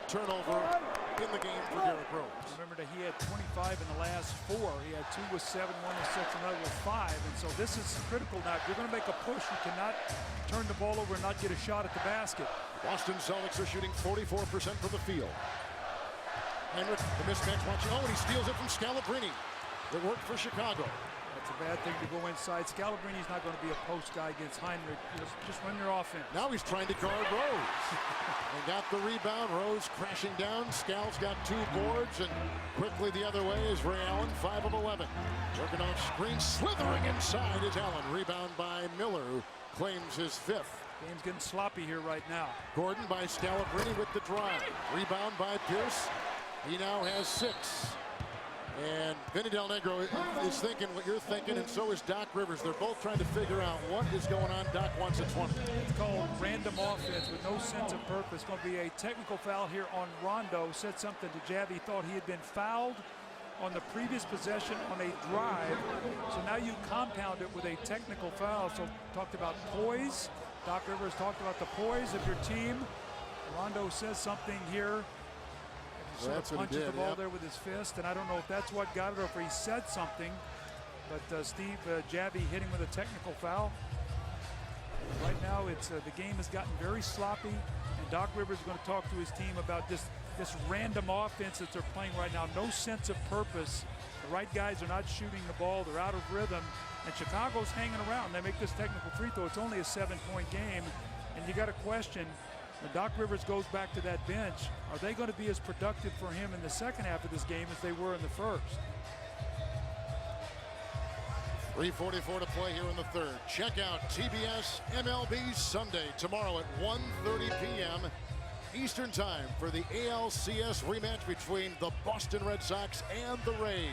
turnover in the game for Derrick Rose. Remember that he had 25 in the last 4. He had 2 with 7, 1 with 6, another with 5. And so this is critical now. If you're going to make a push, you cannot turn the ball over and not get a shot at the basket. Boston Celtics are shooting 44% from the field. Heinrich, the mismatch watching. Oh, and he steals it from Scalabrine. It worked for Chicago. That's a bad thing to go inside. Scalabrine's not going to be a post guy against Heinrich. Just run your offense. Now he's trying to guard Rose. And got the rebound. Rose crashing down. Scal's got 2 boards. And quickly the other way is Ray Allen, 5 of 11. Working off screen. Slithering inside is Allen. Rebound by Miller, who claims his 5th. Game's getting sloppy here right now. Gordon by Scalabrine with the drive. Rebound by Pierce. He now has 6. And Vinny Del Negro is thinking what you're thinking, and so is Doc Rivers. They're both trying to figure out what is going on. Doc wants a 20. It's called random offense with no sense of purpose. Going to be a technical foul here on Rondo. Said something to Javi. He thought he had been fouled on the previous possession on a drive. So now you compound it with a technical foul. So talked about poise. Doc Rivers talked about the poise of your team. Rondo says something here. Sort of punches the ball there with his fist, and I don't know if that's what got it or if he said something. But Steve Javi hit him with a technical foul. Right now, it's the game has gotten very sloppy, and Doc Rivers is going to talk to his team about this random offense that they're playing right now. No sense of purpose. The right guys are not shooting the ball. They're out of rhythm, and Chicago's hanging around. They make this technical free throw. It's only a 7-point game, and you got to question. When Doc Rivers goes back to that bench, are they going to be as productive for him in the second half of this game as they were in the first? 3:44 to play here in the third. Check out TBS MLB Sunday tomorrow at 1:30 p.m. Eastern Time for the ALCS rematch between the Boston Red Sox and the Rays.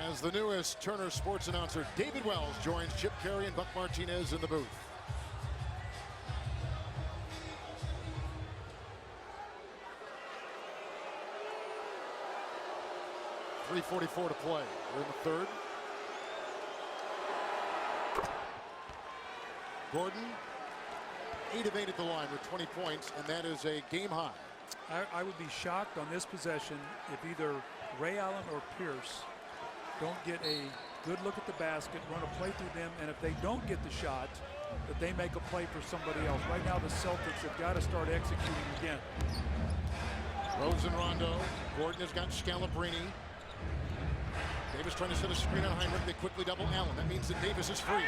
As the newest Turner Sports announcer, David Wells joins Chip Carey and Buck Martinez in the booth. 3:44 to play. We're in the third. Gordon, 8 of 8 at the line with 20 points, and that is a game high. I would be shocked on this possession if either Ray Allen or Pierce don't get a good look at the basket, run a play through them, and if they don't get the shot, that they make a play for somebody else. Right now, the Celtics have got to start executing again. Rose and Rondo. Gordon has got Scalabrine. Davis trying to set a screen on Heinrich. They quickly double Allen. That means that Davis is free.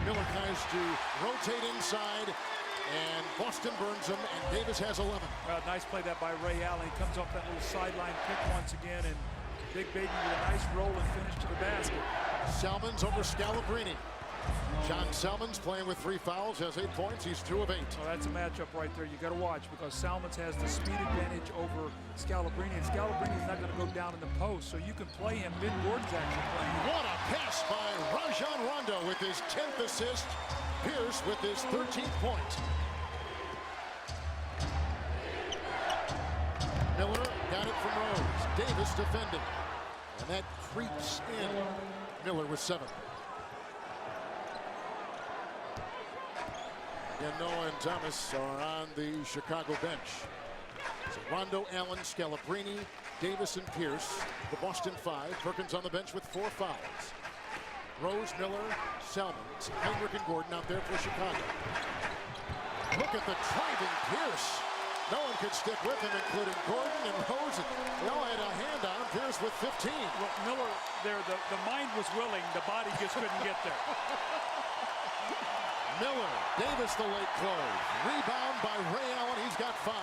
Miller tries to rotate inside, and Boston burns him, and Davis has 11. Nice play that by Ray Allen. He comes off that little sideline pick once again, and Big Baby with a nice roll and finish to the basket. Salmons over Scalabrine. John Salmons playing with 3 fouls, has 8 points. He's 2 of 8. Oh, that's a matchup right there. You got to watch because Salmons has the speed advantage over Scalabrine, and Scalabrine is not going to go down in the post, so you can play him. Ben Gordon's actually playing. What a pass by Rajon Rondo with his 10th assist. Pierce with his 13th point. Miller got it from Rose. Davis defending, and that creeps in. Miller with 7. And Noah and Thomas are on the Chicago bench. So Rondo, Allen, Scalabrine, Davis, and Pierce. The Boston 5. Perkins on the bench with 4 fouls. Rose, Miller, Salmons, Heinrich, and Gordon out there for Chicago. Look at the driving Pierce. No one could stick with him, including Gordon and Rose. They all had a hand on Pierce with 15. Well, Miller there, the mind was willing. The body just couldn't get there. Miller, Davis the late close. Rebound by Ray Allen. He's got 5.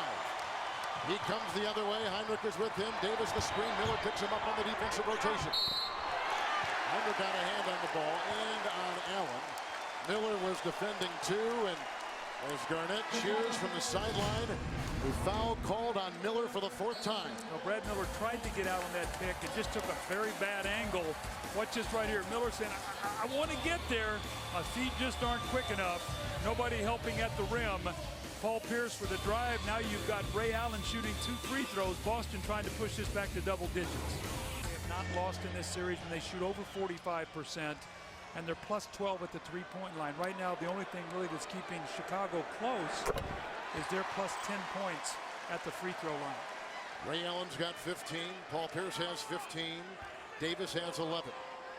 He comes the other way. Heinrich is with him. Davis the screen. Miller picks him up on the defensive rotation. Heinrich got a hand on the ball and on Allen. Miller was defending too, and as Garnett cheers from the sideline, the foul called on Miller for the 4th time. Well, Brad Miller tried to get out on that pick and just took a very bad angle. Watch this right here. Miller saying, I want to get there. My feet just aren't quick enough. Nobody helping at the rim. Paul Pierce for the drive. Now you've got Ray Allen shooting 2 free throws. Boston trying to push this back to double digits. They have not lost in this series when they shoot over 45%. And they're plus 12 at the 3-point line. Right now, the only thing really that's keeping Chicago close is their plus 10 points at the free throw line. Ray Allen's got 15. Paul Pierce has 15. Davis has 11.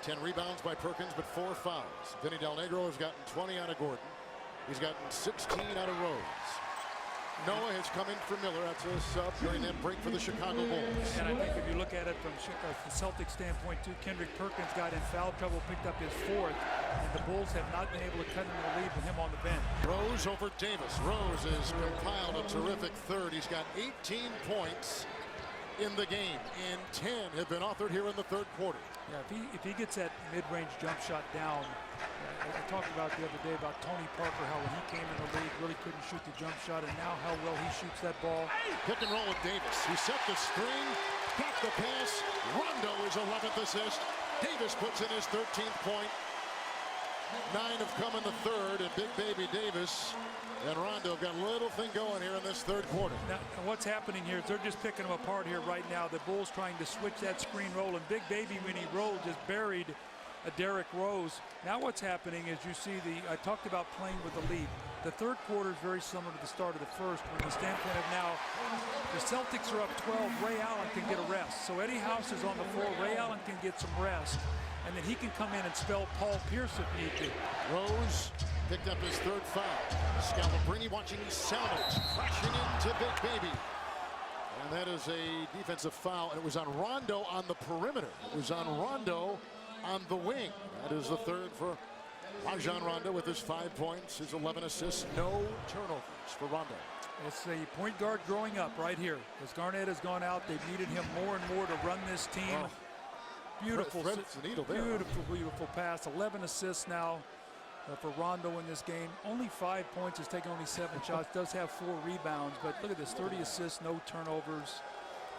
10 rebounds by Perkins, but 4 fouls. Vinny Del Negro has gotten 20 out of Gordon. He's gotten 16 out of Rose. Noah has come in for Miller. That's a sub during that break for the Chicago Bulls. And I think if you look at it from the Celtics standpoint too, Kendrick Perkins got in foul trouble, picked up his 4th, and the Bulls have not been able to cut into the lead with him on the bench. Rose over Davis. Rose has compiled a terrific third. He's got 18 points in the game, and 10 have been authored here in the third quarter. Yeah, if he gets that mid-range jump shot down, I talked about the other day about Tony Parker, how when he came in the league really couldn't shoot the jump shot, and now how well he shoots that ball. Pick and roll with Davis. He set the screen, got the pass. Rondo is 11th assist. Davis puts in his 13th point. 9 have come in the third, and Big Baby Davis and Rondo have got a little thing going here in this third quarter. Now, what's happening here is they're just picking them apart here right now. The Bulls trying to switch that screen roll, and Big Baby, when he rolled, just buried a Derrick Rose. Now what's happening is you see I talked about playing with the lead. The third quarter is very similar to the start of the first. From the standpoint of now, the Celtics are up 12. Ray Allen can get a rest. So Eddie House is on the floor. Ray Allen can get some rest. And then he can come in and spell Paul Pierce if need be. Rose picked up his 3rd foul. Scalabrine watching Salmons crashing into Big Baby. And that is a defensive foul. And it was on Rondo on the perimeter. It was on Rondo on the wing. That is the 3rd for Rajon Rondo with his 5 points, his 11 assists, no turnovers for Rondo. It's a point guard growing up right here. As Garnett has gone out, they've needed him more and more to run this team. Oh. Beautiful, beautiful pass. 11 assists now for Rondo in this game. Only 5 points. Has taken only 7 shots. Does have 4 rebounds, but look at this: 30 assists, no turnovers,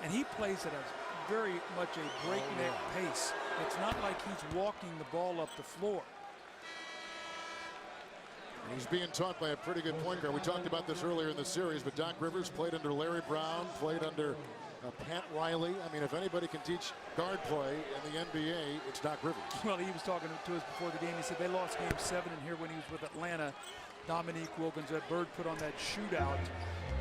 and he plays at a very much a breakneck pace. It's not like he's walking the ball up the floor. He's being taught by a pretty good point guard. We talked about this earlier in the series, but Doc Rivers played under Larry Brown, played under Pat Riley. I mean, if anybody can teach guard play in the NBA, it's Doc Rivers. Well, he was talking to us before the game. He said they lost game 7 in here when he was with Atlanta. Dominique Wilkins, that Bird put on that shootout.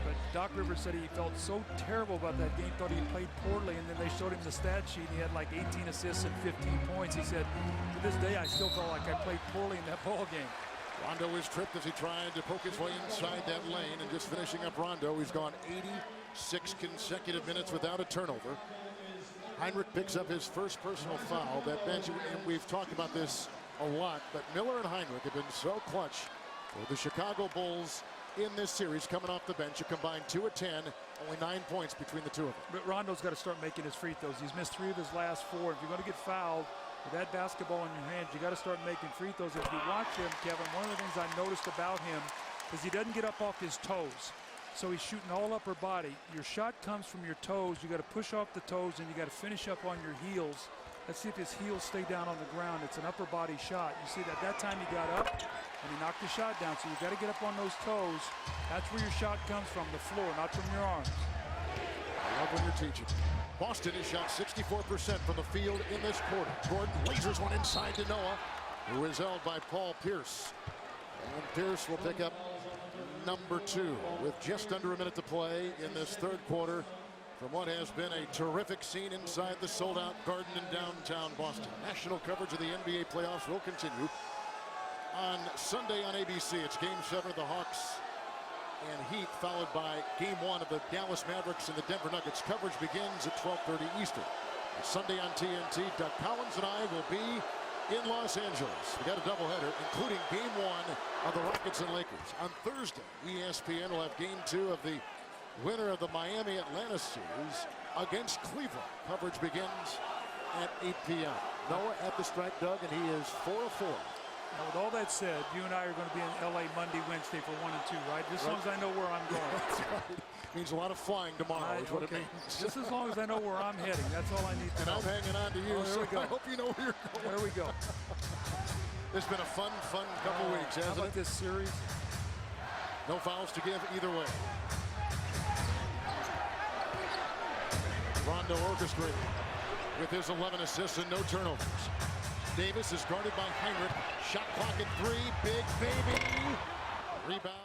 But Doc Rivers said he felt so terrible about that game, thought he played poorly, and then they showed him the stat sheet, and he had like 18 assists and 15 points. He said, to this day, I still felt like I played poorly in that ball game. Rondo is tripped as he tried to poke his way inside that lane, and just finishing up Rondo, he's gone 86 consecutive minutes without a turnover. Heinrich picks up his first personal foul. That bench, and we've talked about this a lot, but Miller and Heinrich have been so clutch for the Chicago Bulls in this series, coming off the bench. A combined 2 of 10, only 9 points between the two of them. But Rondo's got to start making his free throws. He's missed 3 of his last 4. If you're going to get fouled with that basketball in your hands, you got to start making free throws. If you watch him, Kevin, one of the things I noticed about him is he doesn't get up off his toes. So he's shooting all upper body. Your shot comes from your toes. You got to push off the toes, and you got to finish up on your heels. Let's see if his heels stay down on the ground. It's an upper body shot. You see that time he got up and he knocked the shot down. So you got to get up on those toes. That's where your shot comes from, the floor, not from your arms. I love when you're teaching. Boston has shot 64% from the field in this quarter. Gordon lasers one inside to Noah, who is held by Paul Pierce. And Pierce will pick up number 2 with just under a minute to play in this third quarter from what has been a terrific scene inside the sold-out Garden in downtown Boston. National coverage of the NBA playoffs will continue on Sunday on ABC. It's Game 7 of the Hawks and Heat, followed by Game 1 of the Dallas Mavericks and the Denver Nuggets. Coverage begins at 12:30 Eastern. Sunday on TNT, Doug Collins and I will be in Los Angeles. We got a doubleheader, including Game 1 of the Rockets and Lakers. On Thursday, ESPN will have Game 2 of the winner of the Miami-Atlanta series against Cleveland. Coverage begins at 8 p.m. Noah at the stripe, Doug, and he is 4 of 4. Now, with all that said, you and I are going to be in LA Monday, Wednesday for 1 and 2, right? Just as long as I know where I'm going. That's right. Means a lot of flying tomorrow is what it means. Just as long as I know where I'm heading. That's all I need to know. And I'm hanging on to you, so I hope you know where you're going. There we go. It's been a fun couple weeks, hasn't how about this series? No fouls to give either way. Rondo orchestrating with his 11 assists and no turnovers. Davis is guarded by Heinrich. Shot clock at 3. Big Baby. Rebound.